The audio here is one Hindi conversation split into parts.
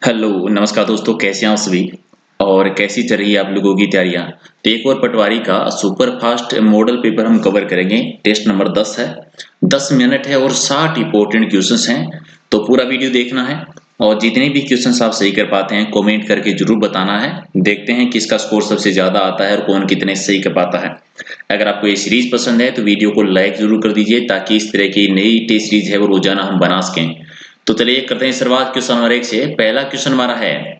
हेलो, नमस्कार दोस्तों, कैसे हैं आप सभी और कैसी चल रही है आप लोगों की तैयारियां। तो एक और पटवारी का सुपर फास्ट मॉडल पेपर हम कवर करेंगे। टेस्ट नंबर 10 है, 10 मिनट है और 60 इंपॉर्टेंट क्वेश्चंस हैं। तो पूरा वीडियो देखना है और जितने भी क्वेश्चंस आप सही कर पाते हैं कमेंट करके जरूर बताना है। देखते हैं किसका स्कोर सबसे ज्यादा आता है और कौन कितने सही कर पाता है। अगर आपको ये सीरीज पसंद है तो वीडियो को लाइक जरूर कर दीजिए ताकि इस तरह की नई टेस्ट सीरीज है वो रोजाना हम बना सकें। तो चलिए करते हैं शुरुआत क्वेश्चन नंबर 1 से। पहला क्वेश्चन हमारा है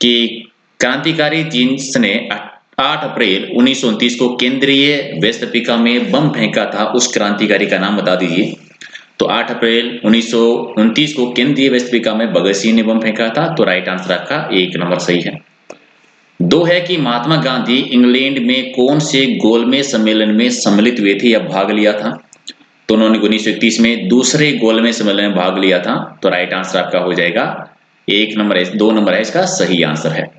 कि क्रांतिकारी जीन्स ने 8 अप्रैल 1929 को केंद्रीय वेस्ट अफ्रीका में बम फेंका था, उस क्रांतिकारी का नाम बता दीजिए। तो 8 अप्रैल 1929 को केंद्रीय वेस्ट अफ्रीका में भगत सिंह ने बम फेंका था। तो राइट आंसर आपका 1 नंबर सही है। 2 है कि महात्मा गांधी इंग्लैंड में कौन से गोलमेज सम्मेलन में सम्मिलित हुए थे या भाग लिया था। तो उन्होंने 1931 में दूसरे गोलमेज सम्मेलन में भाग लिया था। तो राइट आंसर आपका हो जाएगा 1 नंबर है, 2 नंबर है इसका सही आंसर है।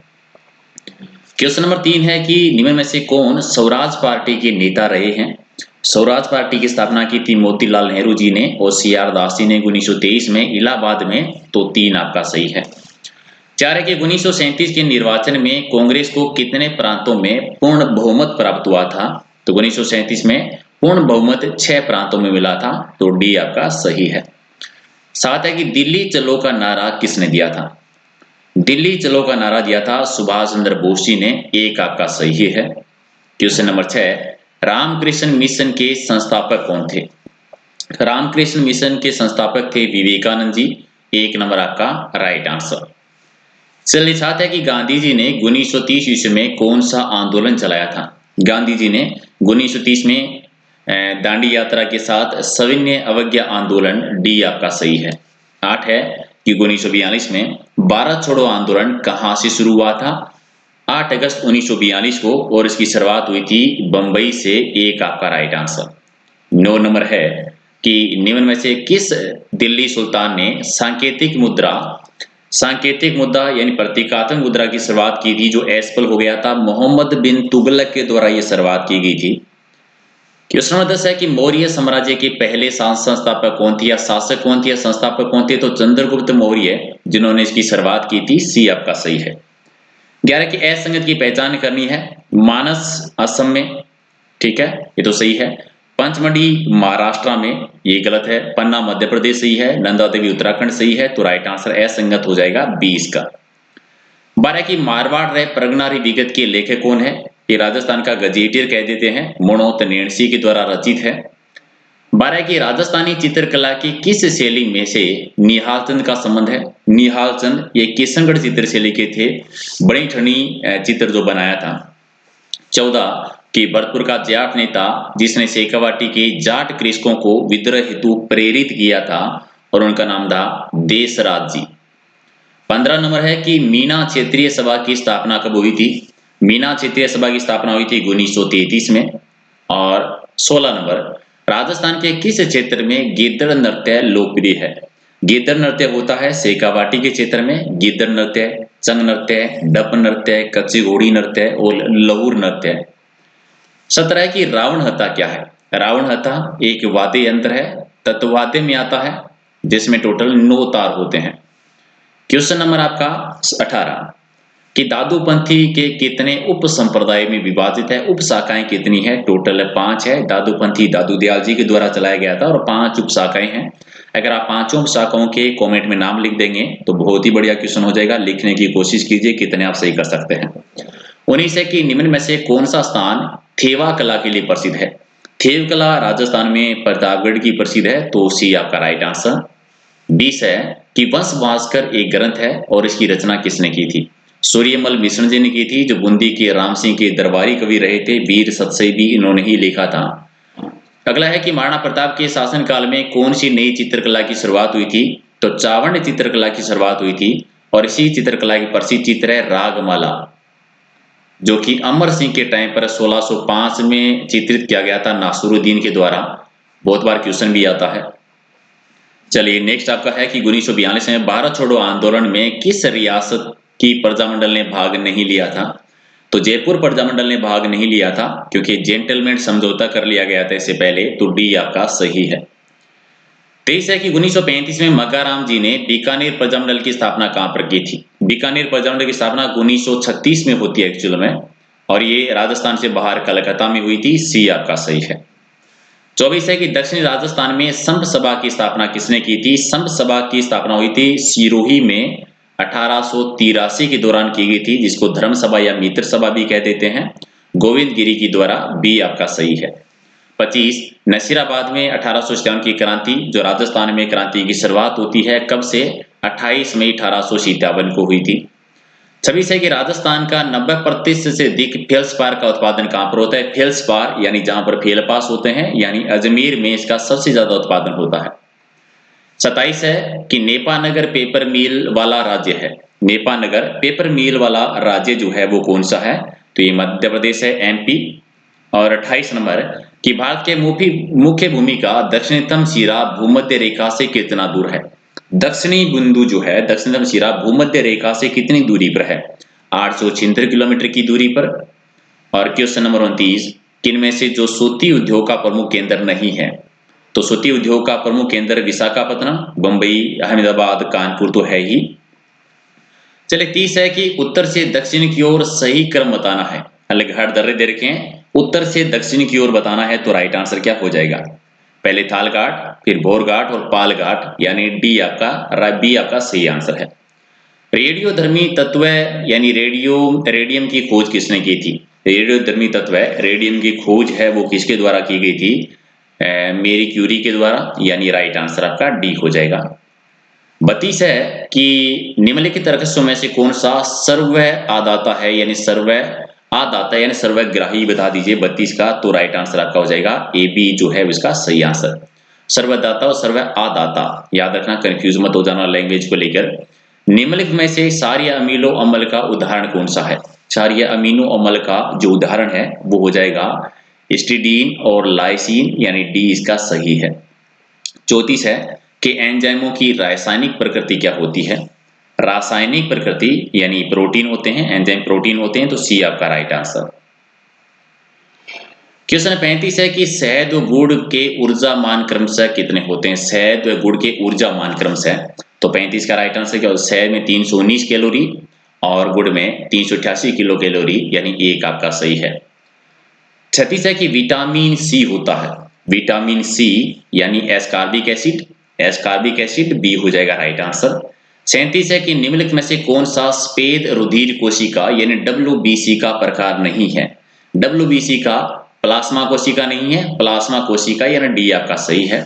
क्वेश्चन नंबर 3 है कि निम्न में से कौन स्वराज पार्टी के नेता रहे हैं। स्वराज पार्टी की स्थापना की थी मोतीलाल नेहरू जी ने और CR दास जी ने 1923 में इलाहाबाद में। तो 3 आपका सही है। 4 है कि 1937 के निर्वाचन में कांग्रेस को कितने प्रांतों में पूर्ण बहुमत प्राप्त हुआ था। तो 1937 में पूर्ण बहुमत 6 प्रांतों में मिला था। तो डी आपका सही है। 7 है कि दिल्ली चलो का नारा किसने दिया था। दिल्ली चलो का नारा दिया था सुभाष चंद्र बोस जी ने। 1 आपका सही है। क्वेश्चन नंबर 6, रामकृष्ण मिशन के संस्थापक कौन थे। रामकृष्ण मिशन के संस्थापक थे विवेकानंद जी। 1 नंबर आपका राइट आंसर। चलिए 7 है कि गांधी जी ने 1930 ईस्वी में कौन सा आंदोलन चलाया था। गांधी जी ने 1930 में दांडी यात्रा के साथ सविनय अवज्ञा आंदोलन। डी आपका सही है। 8 है कि 1942 में भारत छोड़ो आंदोलन कहां से शुरू हुआ था। 8 अगस्त 1942 को और इसकी शुरुआत हुई थी बंबई से। 1 आपका राइट आंसर। 9 नंबर है कि निम्न में से किस दिल्ली सुल्तान ने सांकेतिक मुद्रा यानी प्रतीकात्मक मुद्रा की शुरुआत की थी जो असफल हो गया था। मोहम्मद बिन तुगलक के द्वारा यह शुरुआत की गई थी। क्वेश्चन नंबर 10 है कि मौर्य साम्राज्य के पहले संस्थापक कौन थे या शासक कौन थे या संस्थापक कौन थे। तो चंद्रगुप्त मौर्य जिन्होंने इसकी शुरुआत की थी। सी आपका सही है। 11 की असंगत की पहचान करनी है। मानस असम में, ठीक है, ये तो सही है। पंचमढ़ी महाराष्ट्र में, ये गलत है। पन्ना मध्य प्रदेश सही है। नंदा देवी उत्तराखंड सही है। तो राइट आंसर असंगत हो जाएगा 20 का। 12 की मारवाड़ रे प्रगनारी विगत के लेखक कौन है। ये राजस्थान का गजेटियर कह देते हैं, मनोहत नैणसी के द्वारा रचित है। 12 की राजस्थानी चित्रकला की किस शैली में से निहाल चंद का संबंध है। निहाल चंद ये किशनगढ़ चित्र शैली के थे, बड़ी ठनी चित्र जो बनाया था। 14 कि भरतपुर का जाट नेता जिसने शेखावाटी के जाट कृषकों को विद्रोह हेतु प्रेरित किया था और उनका नाम था देशराज जी। 15 नंबर है कि मीना क्षेत्रीय सभा की स्थापना कब हुई थी। मीना क्षेत्रीय सभा की स्थापना हुई थी 1933 में। और 16 नंबर, राजस्थान के किस क्षेत्र में गिद्दड़ नृत्य लोकप्रिय है। गिद्दड़ नृत्य होता है शेखावाटी के क्षेत्र में। गिद्दड़ नृत्य, चंग नृत्य, डप नृत्य, कच्ची घोड़ी नृत्य और लहूर नृत्य। 17 है कि रावण हत्था क्या है। रावण हत्था एक वाद्य यंत्र है, तत्वाद्य में आता है, जिसमें टोटल 9 तार होते हैं। क्वेश्चन नंबर आपका 18 कि दादूपंथी के कितने उप संप्रदाय में विभाजित है। उप शाखाएं कितनी है। टोटल 5 है। दादूपंथी दादू दयाल जी के द्वारा चलाया गया था और 5 उप शाखाएं हैं। अगर आप 5 शाखाओं के कमेंट में नाम लिख देंगे तो बहुत ही बढ़िया क्वेश्चन हो जाएगा। लिखने की कोशिश कीजिए कितने आप सही कर सकते हैं। 19 है कि निम्न में से कौन सा स्थान थेवा कला के लिए प्रसिद्ध है। थेव कला राजस्थान में प्रतापगढ़ की प्रसिद्ध है। तो सी आपका राइट आंसर। 20 है कि वंश भास्कर एक ग्रंथ है और इसकी रचना किसने की थी। सूर्यमल मिश्र जी ने की थी, जो बूंदी के राम सिंह के दरबारी कवि रहे थे। वीर सतसई भी इन्होंने ही लिखा था। अगला है कि महाराणा प्रताप के शासनकाल में कौन सी नई चित्रकला की शुरुआत हुई थी। तो चावण्य चित्रकला की शुरुआत हुई थी और इसी चित्रकला की प्रसिद्ध चित्र है रागमाला, जो कि अमर सिंह के टाइम पर 1605 में चित्रित किया गया था नासुरुद्दीन के द्वारा। बहुत बार क्वेश्चन भी आता है। चलिए नेक्स्ट आपका है कि 1942 में भारत छोड़ो आंदोलन में किस रियासत की प्रजामंडल ने भाग नहीं लिया था। तो जयपुर प्रजामंडल ने भाग नहीं लिया था क्योंकि जेंटलमैन समझौता कर लिया गया था इससे पहले। तो डी आपका सही है। 23 है कि 1935 में मक्काराम जी ने बीकानेर प्रजामंडल की स्थापना कहां पर की थी। बीकानेर प्रजामंडल की स्थापना 1936 में होती है एक्चुअल में, और ये राजस्थान से बाहर कलकत्ता में हुई थी। सी आपका सही है। 24 है कि दक्षिणी राजस्थान में संत सभा की स्थापना किसने की थी? संत सभा की स्थापना हुई थी सिरोही में 1883 के दौरान की गई थी, जिसको धर्म सभा या मित्र सभा भी कह देते हैं, गोविंद गिरी की द्वारा। बी आपका सही है। 25 नसीराबाद में 1857 की क्रांति, जो राजस्थान में क्रांति की शुरुआत होती है कब से? 28 मई 1857 को हुई थी। 26 है कि राजस्थान का 90% से अधिक फेल्सपार का उत्पादन कहां पर होता है? फेल्सपार यानी जहां पर फेलपास होते हैं, यानी अजमेर में इसका सबसे ज्यादा उत्पादन होता है। 27 है कि नेपानगर पेपर मिल वाला राज्य है। नेपानगर पेपर मिल वाला राज्य जो है वो कौन सा है? तो ये मध्य प्रदेश है, एमपी। और 28 नंबर कि भारत के मुख्य भूमि का दक्षिणतम सिरा भूमध्य रेखा से कितना दूर है? दक्षिणी बिंदु जो है, दक्षिणतम सिरा भूमध्य रेखा से कितनी दूरी पर है? 876 किलोमीटर की दूरी पर। और क्वेश्चन नंबर 29 किनमें से जो सूती उद्योग का प्रमुख केंद्र नहीं है? तो सूती उद्योग का प्रमुख केंद्र विशाखापत्तनम, बंबई, अहमदाबाद, कानपुर तो है ही। चलिए 30 है कि उत्तर से दक्षिण की ओर सही क्रम बताना है। अलग घाट दर्रे दे रखे हैं, उत्तर से दक्षिण की ओर बताना है, तो राइट आंसर क्या हो जाएगा? पहले थाल घाट, फिर भोर घाट और पाल घाट, यानी बी आपका सही आंसर है। रेडियोधर्मी तत्व यानी रेडियम की खोज किसने की थी? रेडियोधर्मी तत्व रेडियम की खोज है वो किसके द्वारा की गई थी? मेरी क्यूरी के द्वारा, यानी राइट आंसर आपका डी हो जाएगा। 32 है कि निम्नलिखित तर्कसों में से कौन सा सर्व आदाता है, यानी सर्व आदाता यानी सर्वग्राही बता दीजिए 32 का, तो राइट आंसर आपका हो जाएगा ए बी जो है इसका सही आंसर। सर्वदाता और सर्व आदाता याद रखना, कंफ्यूज मत हो जाना लैंग्वेज को लेकर। निम्नलिखित में से क्षारीय अमीनो अम्ल का उदाहरण कौन सा है? क्षारीय अमीनो अम्ल का जो उदाहरण है वो हो जाएगा हिस्टिडीन और लाइसिन, यानी डी इसका सही है। 34 है कि एंजाइमों की रासायनिक प्रकृति क्या होती है? रासायनिक प्रकृति यानी प्रोटीन होते हैं, एंजाइम प्रोटीन होते हैं, तो सी आपका राइट आंसर। क्वेश्चन 35 है कि शहद व गुड़ के ऊर्जा मान क्रमशः कितने होते हैं? शहद व गुड़ के ऊर्जा मान क्रमशः, तो 35 का राइट आंसर क्या होगा? शहद में 319 कैलोरी और गुड़ में 388 किलो कैलोरी, यानी एक आपका सही है। 36 है कि विटामिन सी होता है, विटामिन सी यानी एस्कॉर्बिक एसिड, बी हो जाएगा राइट आंसर। 37 है कि निम्नलिखित में से कौन सा सफेद रुधिर कोशिका यानी WBC का प्रकार नहीं है? WBC का प्लाज्मा कोशिका नहीं है, प्लाज्मा कोशिका यानी डी आपका सही है।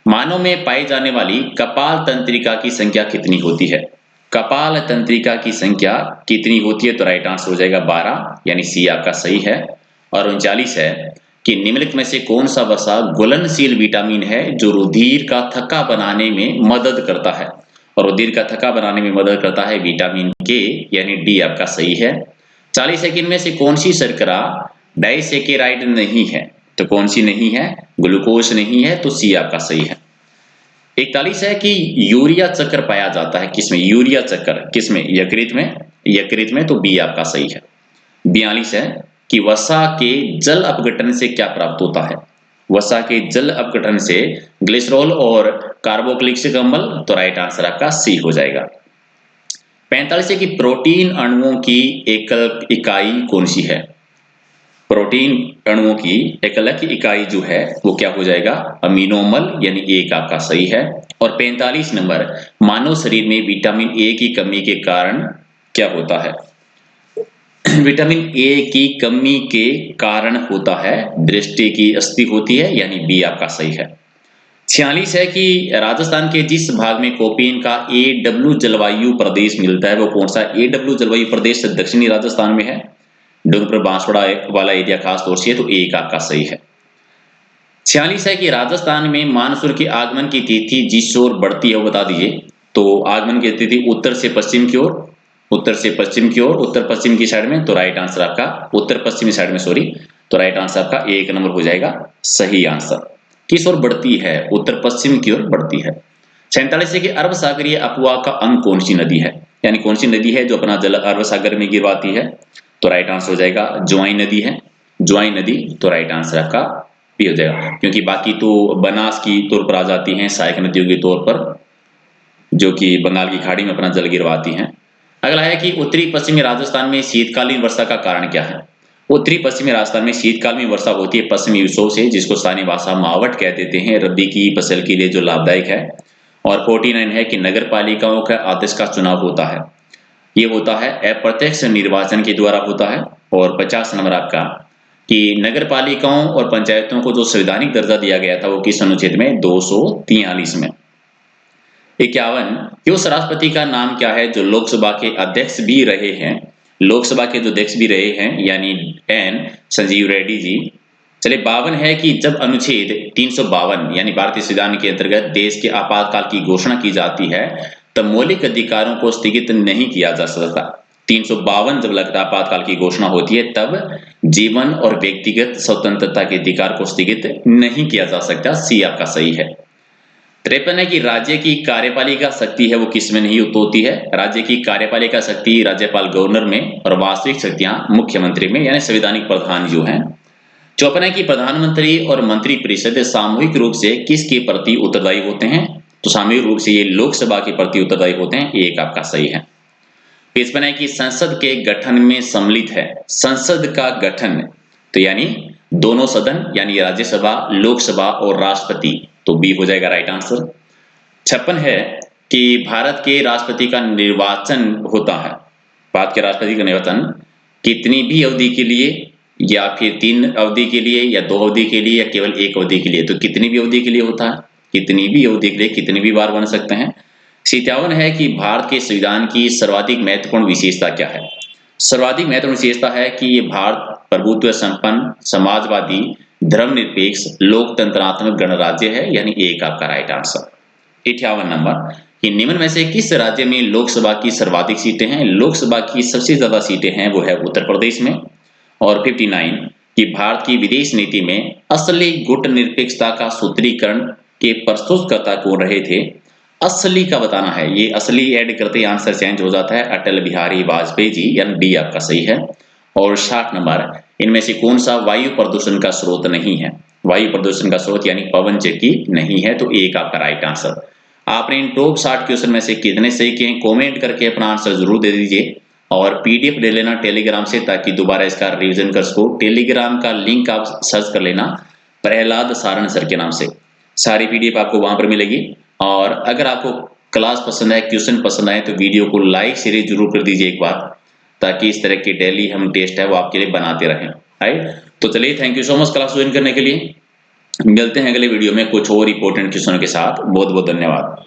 मानव में पाई जाने वाली कपाल तंत्रिका की संख्या कितनी होती है? कपाल तंत्रिका की संख्या कितनी होती है? तो राइट आंसर हो जाएगा 12, यानी सी आपका सही है। और 39 है कि निम्नलिखित में से कौन सा वसा घुलनशील विटामिन है जो रुधिर का थक्का बनाने में मदद करता है? और रुधिर का थक्का बनाने में मदद करता है विटामिन के, यानी डी आपका सही है। 40 है कि इनमें से कौन सी शर्करा डाइसेकेराइड नहीं है? तो कौन सी नहीं है? ग्लूकोज नहीं है, तो सी आपका सही है। 41 है कि यूरिया चक्कर पाया जाता है किसमें? यूरिया चक्कर किसमें? यकृत में, तो बी आपका सही है। 42 है कि वसा के जल अपघटन से क्या प्राप्त होता है? वसा के जल अपघटन से ग्लिसरॉल और कार्बोक्सिलिक अम्ल, तो राइट आंसर आपका सी हो जाएगा। 45 है कि प्रोटीन अणुओं की एकल इकाई कौन सी है? प्रोटीन अणुओं की एकल इकाई जो है वो क्या हो जाएगा? अमीनो अम्ल, यानी एक आपका सही है। और 45 नंबर मानव शरीर में विटामिन ए की कमी के कारण क्या होता है? विटामिन ए की कमी के कारण होता है दृष्टि की अस्थि होती है, यानी बी आपका सही है। 46 है कि राजस्थान के जिस भाग में कोपीन का AW जलवायु प्रदेश मिलता है वो कौन सा? AW जलवायु प्रदेश दक्षिणी राजस्थान में है, डूंगरपुर बांसवाड़ा वाला एरिया खास तौर से है, तो एक आपका सही है। 46 है कि राजस्थान में मानसून के आगमन की तिथि जिस ओर बढ़ती है वो बता दीजिए। तो आगमन की तिथि उत्तर से पश्चिम की ओर, उत्तर पश्चिम की साइड में, तो राइट आंसर आपका उत्तर पश्चिमी साइड में, सॉरी, तो राइट आंसर आपका एक नंबर हो जाएगा सही आंसर। किस ओर बढ़ती है? उत्तर पश्चिम की ओर बढ़ती है। 47 है कि अरब सागरीय अपवाह का अंग कौन सी नदी है? यानी कौन सी नदी है जो अपना जल अरब सागर में गिरवाती है? तो राइट आंसर हो जाएगा ज्वाइन नदी है, ज्वाइन नदी, तो राइट आंसर आपका भी हो जाएगा। क्योंकि बाकी तो बनास की तौर पर आ जाती हैं, सहायक नदियों के तौर पर, जो कि बंगाल की खाड़ी में अपना जल गिरवाती हैं। अगला है कि उत्तरी पश्चिमी राजस्थान में शीतकालीन वर्षा का कारण क्या है। उत्तरी पश्चिमी राजस्थान में शीतकाल में वर्षा होती है पश्चिमी विक्षोभ से, जिसको स्थानीय भाषा मावट कह देते हैं, रबी की फसल के लिए जो लाभदायक है। और 49 है कि नगर पालिकाओं का आदेश का चुनाव होता है, ये होता है अप्रत्यक्ष निर्वाचन के द्वारा होता है। और 50 नंबर आपका कि नगर पालिकाओं और पंचायतों को जो संवैधानिक दर्जा दिया गया था वो किस अनुच्छेद में, 243 में। 51 कि उस राष्ट्रपति का नाम क्या है जो लोकसभा के अध्यक्ष भी रहे हैं, लोकसभा के जो अध्यक्ष भी रहे हैं, यानी एन संजीव रेड्डी जी। चलिए 52 है कि जब अनुच्छेद 352 यानी भारतीय संविधान के अंतर्गत देश के आपातकाल की घोषणा की जाती है तब मौलिक अधिकारों को स्थगित नहीं किया जा सकता। 352 जब लगता आपातकाल की घोषणा होती है तब जीवन और व्यक्तिगत स्वतंत्रता के अधिकार को स्थगित नहीं किया जा सकता। सी आपका सही है। 53 है कि राज्य की कार्यपालिका शक्ति है वो किसमें नहीं होती है। राज्य की कार्यपालिका शक्ति राज्यपाल गवर्नर में और वास्तविक शक्तियां मुख्यमंत्री में, यानी संवैधानिक प्रधान जो हैं। 54 है कि प्रधानमंत्री और मंत्री परिषद सामूहिक रूप से किसके प्रति उत्तरदायी होते हैं, तो सामूहिक रूप से ये लोकसभा के प्रति उत्तरदायी होते हैं। एक आपका सही है। 55 है कि संसद के गठन में सम्मिलित है, संसद का गठन तो यानी दोनों सदन यानी राज्यसभा, लोकसभा और राष्ट्रपति, तो बी हो जाएगा राइट आंसर। 56 है कि भारत के राष्ट्रपति का निर्वाचन होता है, भारत के राष्ट्रपति का निर्वाचन कितनी भी अवधि के लिए, या फिर 3 अवधि के लिए, या 2 अवधि के लिए, या केवल 1 अवधि के लिए, तो कितनी भी अवधि के लिए होता है, कितनी भी अवधि के लिए, कितनी भी बार बन सकते हैं। 57 है कि भारत के संविधान की सर्वाधिक महत्वपूर्ण विशेषता क्या है। सर्वाधिक महत्वपूर्ण विशेषता है कि ये भारत प्रभुत्व संपन्न, समाजवादी, धर्मनिरपेक्ष, लोकतंत्रात्मक गणराज्य है, यानी एक आपका राइट आंसर। 58 नंबर कि निम्न में से किस राज्य में लोकसभा की सर्वाधिक सीटें हैं। लोकसभा की सबसे ज्यादा सीटें हैं वो है उत्तर प्रदेश में। और 59 कि भारत की विदेश नीति में असली गुट निरपेक्षता का सूत्रीकरण के प्रस्तुतकर्ता कौन रहे थे। असली का बताना है, ये असली ऐड करते ही आंसर चेंज हो जाता है, अटल बिहारी वाजपेयी जी, यानी डी आपका सही है। और 60 नंबर इनमें से कौन सा वायु प्रदूषण का स्रोत नहीं है। वायु प्रदूषण का स्रोत यानी पवनचक्की नहीं है, तो एक आपका राइट आंसर। आपने इन टॉप 60 क्वेश्चन में से कितने सही किए कमेंट करके अपना आंसर जरूर दे दीजिए। और पीडीएफ ले लेना टेलीग्राम से, ताकि दोबारा इसका रिवीजन कर सको। टेलीग्राम का लिंक आप सर्च कर लेना प्रहलाद सारण सर के नाम से, सारी पीडीएफ आपको वहां पर मिलेगी। और अगर आपको क्लास पसंद है, क्वेश्चन पसंद आए, तो वीडियो को लाइक शेयर जरूर कर दीजिए एक बार, ताकि इस तरह के डेली हम टेस्ट है वो आपके लिए बनाते रहें। राइट, तो चलिए thank you so much class join करने के लिए। मिलते हैं अगले वीडियो में कुछ और इंपॉर्टेंट क्वेश्चन के साथ। बहुत बहुत धन्यवाद।